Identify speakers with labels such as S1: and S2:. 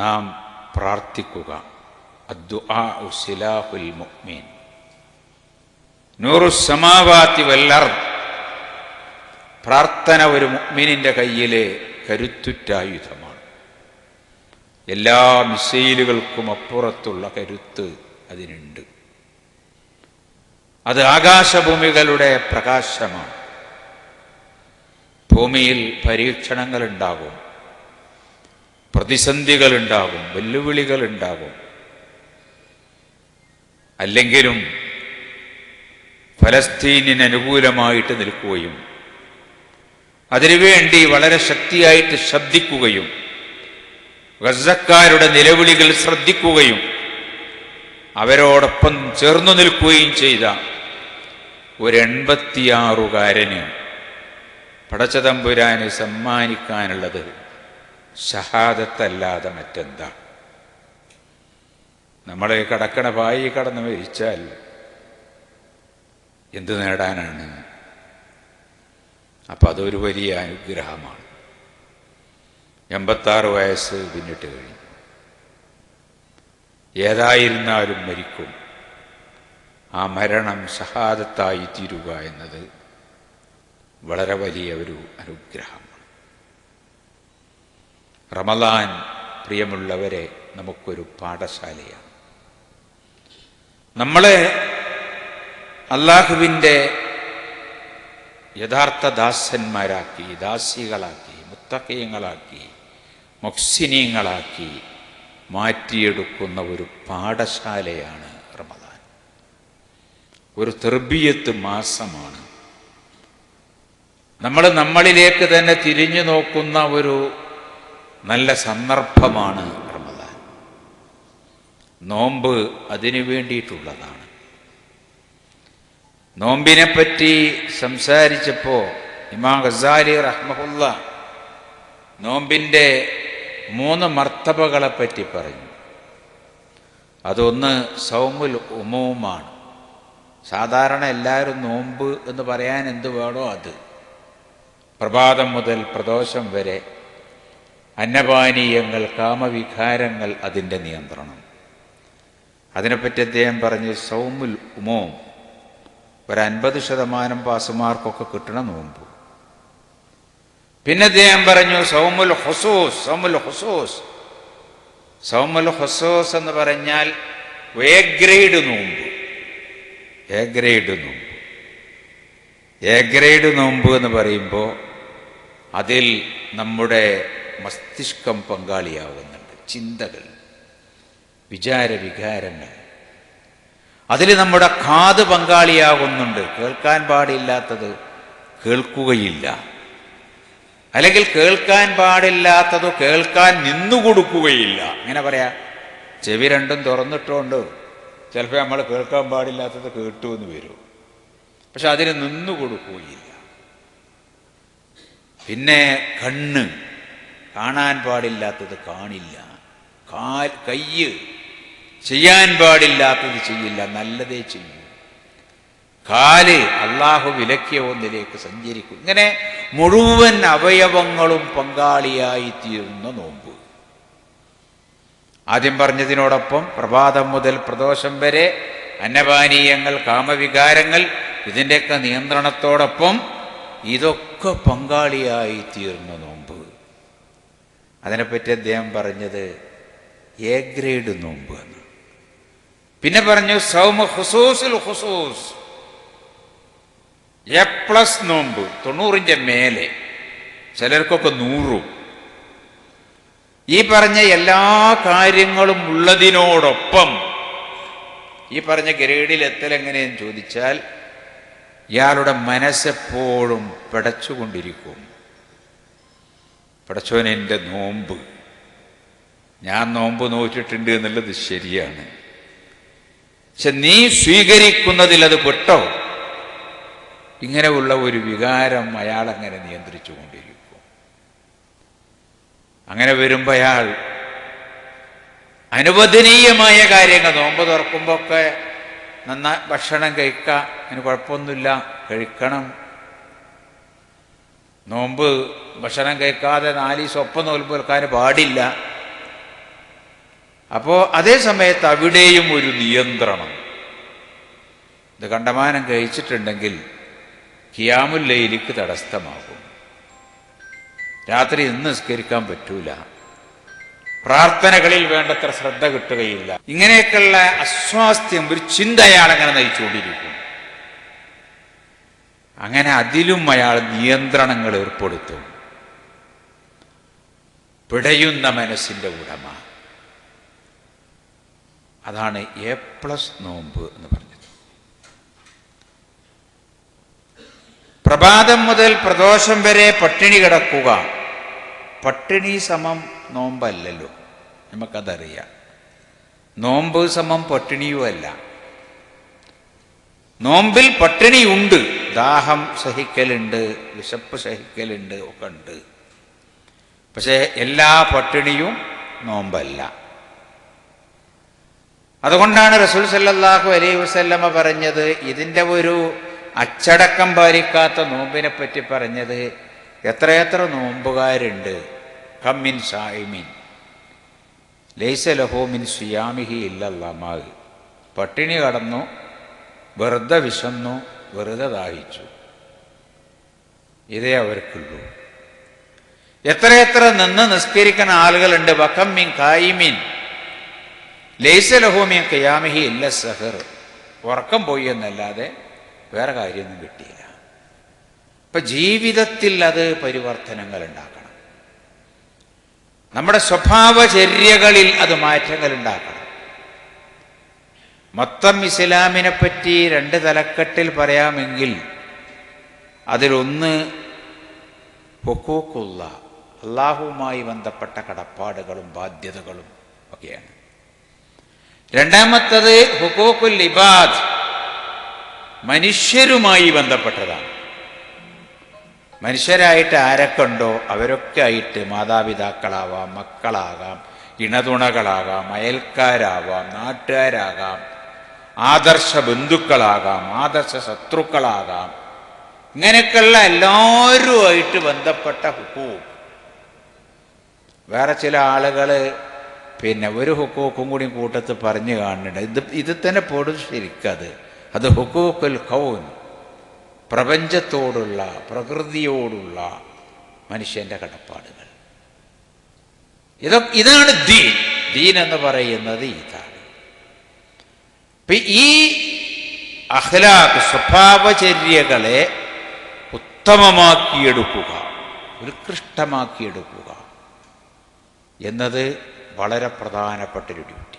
S1: നാം പ്രാർത്ഥിക്കുക. അദ്ദുആഉ സിലാഹുൽ മുഅ്മിൻ, നൂറുസ് സമാവാതി വൽ അർദ്. പ്രാർത്ഥന ഒരു മുഅ്മിനിന്റെ കയ്യിലെ കരുത്തുറ്റായുധമാണ്. എല്ലാ മിസൈലുകൾക്കും അപ്പുറത്തുള്ള കരുത്ത് അതിനുണ്ട്. അത് ആകാശഭൂമികളുടെ പ്രകാശമാണ്. ഭൂമിയിൽ പരീക്ഷണങ്ങളുണ്ടാകും, പ്രതിസന്ധികളുണ്ടാകും, വെല്ലുവിളികളുണ്ടാകും. അല്ലെങ്കിലും ഫലസ്തീനിന് അനുകൂലമായിട്ട് നിൽക്കുകയും അതിനുവേണ്ടി വളരെ ശക്തിയായിട്ട് ശബ്ദിക്കുകയും ഗസക്കാരുടെ നിലവിളികൾ ശ്രദ്ധിക്കുകയും അവരോടൊപ്പം ചേർന്നു നിൽക്കുകയും ചെയ്ത ഒരു 86കാരന് പടച്ചതമ്പുരാന് സമ്മാനിക്കാനുള്ളത് ഷഹാദത്തല്ലാതെ മറ്റെന്താ? നമ്മളെ കടക്കണ പായി കടന്ന് മരിച്ചാൽ എന്ത് നേടാനാണ്? അപ്പം അതൊരു വലിയ അനുഗ്രഹമാണ്. 86 വയസ്സ് പിന്നിട്ട് കഴിഞ്ഞു. ഏതായിരുന്നാലും മരിക്കും. ആ മരണം ഷഹാദത്തായി തീരുക എന്നത് വളരെ വലിയ ഒരു അനുഗ്രഹമാണ്. റമളാൻ പ്രിയമുള്ളവരെ നമുക്കൊരു പാഠശാലയാണ്. നമ്മളെ അല്ലാഹുവിൻ്റെ യഥാർത്ഥ ദാസന്മാരാക്കി, ദാസികളാക്കി, മുത്തഖീങ്ങളാക്കി, മുഹ്സിനീങ്ങളാക്കി മാറ്റിയെടുക്കുന്ന ഒരു പാഠശാലയാണ് റമളാൻ. ഒരു തർബിയത്ത് മാസമാണ്. നമ്മൾ നമ്മളിലേക്ക് തന്നെ തിരിഞ്ഞു നോക്കുന്ന ഒരു നല്ല സന്ദർഭമാണ് റമളാൻ. നോമ്പ് അതിനു വേണ്ടിയിട്ടുള്ളതാണ്. നോമ്പിനെപ്പറ്റി സംസാരിച്ചപ്പോൾ ഇമാം ഗസാലി റഹ്മഹുല്ല നോമ്പിൻ്റെ 3 മർത്തബകളെപ്പറ്റി പറഞ്ഞു. അതൊന്ന് സൗമുൽ ഉമൂമാണ്. സാധാരണ എല്ലാവരും നോമ്പ് എന്ന് പറയാൻ എന്ത് വേണോ അത്. പ്രഭാതം മുതൽ പ്രദോഷം വരെ അന്നപാനീയങ്ങൾ, കാമവികാരങ്ങൾ, അതിൻ്റെ നിയന്ത്രണം. അതിനെപ്പറ്റി അദ്ദേഹം പറഞ്ഞു സൗമുൽ ഉമൂം, ഒരു 50% പാസുമാർക്കൊക്കെ കിട്ടണ നോമ്പ്. പിന്നെ അദ്ദേഹം പറഞ്ഞു സൗമുൽ ഹുസൂസ്. സൗമുൽ ഹുസൂസ്, സൗമുൽ ഹുസൂസ് എന്ന് പറഞ്ഞാൽ എ ഗ്രേഡ് നോമ്പ്. എ ഗ്രേഡ് നോമ്പ്, എ ഗ്രേഡ് നോമ്പ് എന്ന് പറയുമ്പോൾ അതിൽ നമ്മുടെ മസ്തിഷ്കം പങ്കാളിയാവുന്നുണ്ട്. ചിന്തകൾ, വിചാരവികാരങ്ങൾ, അതിൽ നമ്മുടെ കാത് പങ്കാളിയാകുന്നുണ്ട്. കേൾക്കാൻ പാടില്ലാത്തത് കേൾക്കുകയില്ല, അല്ലെങ്കിൽ കേൾക്കാൻ പാടില്ലാത്തത് കേൾക്കാൻ നിന്നുകൊടുക്കുകയില്ല. അങ്ങനെ പറയാ, ചെവി രണ്ടും തുറന്നിട്ടുകൊണ്ട് ചിലപ്പോൾ നമ്മൾ കേൾക്കാൻ പാടില്ലാത്തത് കേട്ടു എന്ന് വരും, പക്ഷെ അതിന് നിന്നുകൊടുക്കുകയില്ല. പിന്നെ കണ്ണ് കാണാൻ പാടില്ലാത്തത് കാണില്ല, കയ്യ് ചെയ്യാൻ പാടില്ലാത്തത് ചെയ്യില്ല, നല്ലതേ ചെയ്യൂ. കാല് അള്ളാഹു വിലക്കിയ ഒന്നിലേക്ക് സഞ്ചരിക്കും. ഇങ്ങനെ മുഴുവൻ അവയവങ്ങളും പങ്കാളിയായി തീരുന്ന നോമ്പ്. ആദ്യം പറഞ്ഞതിനോടൊപ്പം പ്രഭാതം മുതൽ പ്രദോഷം വരെ അന്നപാനീയങ്ങൾ, കാമവികാരങ്ങൾ, ഇതിൻ്റെയൊക്കെ നിയന്ത്രണത്തോടൊപ്പം ഇതൊക്കെ പങ്കാളിയായി തീർന്ന നോമ്പ്. അതിനെപ്പറ്റി അദ്ദേഹം പറഞ്ഞത് എ ഗ്രേഡ് നോമ്പ് എന്ന്. പിന്നെ പറഞ്ഞു സൗമ ഹുസൂസുൽ ഹുസൂസ്, A+ നോമ്പ്, 90ൻ്റെ മേലെ, ചിലർക്കൊക്കെ 100. ഈ പറഞ്ഞ എല്ലാ കാര്യങ്ങളും ഉള്ളതിനോടൊപ്പം ഈ പറഞ്ഞ ഗ്രേഡിൽ എത്തലെങ്ങനെയെന്ന് ചോദിച്ചാൽ ഇയാളുടെ മനസ്സെപ്പോഴും പിടച്ചുകൊണ്ടിരിക്കും. പടച്ചോൻ എൻ്റെ നോമ്പ്, ഞാൻ നോമ്പ് നോറ്റിട്ടുണ്ട് എന്നുള്ളത് ശരിയാണ്, പക്ഷെ നീ സ്വീകരിക്കുന്നതിൽ അത് പെട്ടോ. ഇങ്ങനെയുള്ള ഒരു വികാരം അയാളങ്ങനെ നിയന്ത്രിച്ചു കൊണ്ടിരിക്കും. അങ്ങനെ വരുമ്പോൾ അയാൾ അനുവദനീയമായ കാര്യങ്ങൾ, നോമ്പ് തുറക്കുമ്പോൾ ഒക്കെ നന്നായി ഭക്ഷണം കഴിക്കുക, അതിന് കുഴപ്പമൊന്നുമില്ല, കഴിക്കണം. നോമ്പ് ഭക്ഷണം കഴിക്കാതെ 4 ദിവസം ഒപ്പം നോൽക്കാൻ പാടില്ല. അപ്പോൾ അതേ സമയത്ത് അവിടെയും ഒരു നിയന്ത്രണം. ഇത് കണ്ടമാനം കഴിച്ചിട്ടുണ്ടെങ്കിൽ ഖിയാമുൽ ലൈലിക്ക് തടസ്സമാകും. രാത്രി നിസ്കരിക്കാൻ പറ്റൂല, പ്രാർത്ഥനകളിൽ വേണ്ടത്ര ശ്രദ്ധ കിട്ടുകയില്ല. ഇങ്ങനെയൊക്കെയുള്ള അസ്വാസ്ഥ്യം, ഒരു ചിന്ത അയാളങ്ങനെ നയിച്ചുകൊണ്ടിരിക്കും. അങ്ങനെ അതിലും അയാൾ നിയന്ത്രണങ്ങൾ ഏർപ്പെടുത്തും. പിടയുന്ന മനസ്സിന്റെ ഉടമ. അതാണ് A+ നോമ്പ് എന്ന് പറഞ്ഞത്. പ്രഭാതം മുതൽ പ്രദോഷം വരെ പട്ടിണി കിടക്കുക. പട്ടിണി സമം നോമ്പല്ലല്ലോ, നമുക്കതറിയാം. നോമ്പ് സമം പട്ടിണിയുമല്ല. നോമ്പിൽ പട്ടിണിയുണ്ട്, ദാഹം സഹിക്കലുണ്ട്, വിശപ്പ് സഹിക്കലുണ്ട്, ഒക്കെ ഉണ്ട്. പക്ഷേ എല്ലാ പട്ടിണിയും നോമ്പല്ല. അതുകൊണ്ടാണ് റസൂൽ സല്ലല്ലാഹു അലൈഹി വസല്ലമ പറഞ്ഞത്, ഇതിൻ്റെ ഒരു അച്ചടക്കം പാലിക്കാത്ത നോമ്പിനെ പറ്റി പറഞ്ഞത്, എത്രയെത്ര നോമ്പുകാരുണ്ട്. കമ്മിൻ സായിമിൻ ലൈസ ലഹു മിൻ സിയാമിഹി ഇല്ലല്ലാ. പട്ടിണി കടന്നു, വെറുതെ വിശന്നു, വെറുതെ ദാഹിച്ചു, ഇതേ അവർക്കുള്ളൂ. എത്രയെത്ര നിന്ന് നിസ്കരിക്കുന്ന ആളുകളുണ്ട്. വകമ്മിൻ ഖായിമിൻ ലൈസ ലഹു മിൻ ഖിയാമിഹി ഇല്ല സഹർ. ഉറക്കം പോയി എന്നല്ലാതെ വേറെ കാര്യമൊന്നും കിട്ടിയില്ല. ഇപ്പൊ ജീവിതത്തിൽ അത് പരിവർത്തനങ്ങൾ ഉണ്ടാക്കണം. നമ്മുടെ സ്വഭാവചര്യകളിൽ അത് മാറ്റങ്ങൾ ഉണ്ടാക്കണം. മൊത്തം ഇസ്ലാമിനെ പറ്റി 2 തലക്കെട്ടിൽ പറയാമെങ്കിൽ അതിലൊന്ന് ഹുഖൂഖുള്ള, അള്ളാഹുവുമായി ബന്ധപ്പെട്ട കടപ്പാടുകളും ബാധ്യതകളും ഒക്കെയാണ്. രണ്ടാമത്തത് ഹുഖൂഖുൽ ഇബാദ്, മനുഷ്യരുമായി ബന്ധപ്പെട്ടതാണ്. മനുഷ്യരായിട്ട് ആരൊക്കെ ഉണ്ടോ അവരൊക്കെ ആയിട്ട്, മാതാപിതാക്കളാവാം, മക്കളാകാം, ഇണതുണകളാകാം, അയൽക്കാരാവാം, നാട്ടുകാരാകാം, ആദർശ ബന്ധുക്കളാകാം, ആദർശ ശത്രുക്കളാകാം, ഇങ്ങനെയൊക്കെയുള്ള എല്ലാവരുമായിട്ട് ബന്ധപ്പെട്ട ഹുഖൂഖ്. വേറെ ചില ആളുകൾ ഒരു ഹുഖൂഖും കൂടി കൂട്ടത്ത് പറഞ്ഞു കാണുന്നുണ്ട്. ഇത് തന്നെ പൊടും ശരിക്കത്. അത് ഹുഖൂഖുൽ ഖൗൻ, പ്രപഞ്ചത്തോടുള്ള, പ്രകൃതിയോടുള്ള മനുഷ്യന്റെ കടപ്പാടുകൾ. ഇതാണ് ദീൻ. ദീൻ എന്ന് പറയുന്നത് ഇതാണ്. ഈ അഖ്ലാഖ്, സ്വഭാവചര്യകളെ ഉത്തമമാക്കിയെടുക്കുക, ഉത്കൃഷ്ടമാക്കിയെടുക്കുക എന്നത് വളരെ പ്രധാനപ്പെട്ടൊരു ഡ്യൂട്ടി.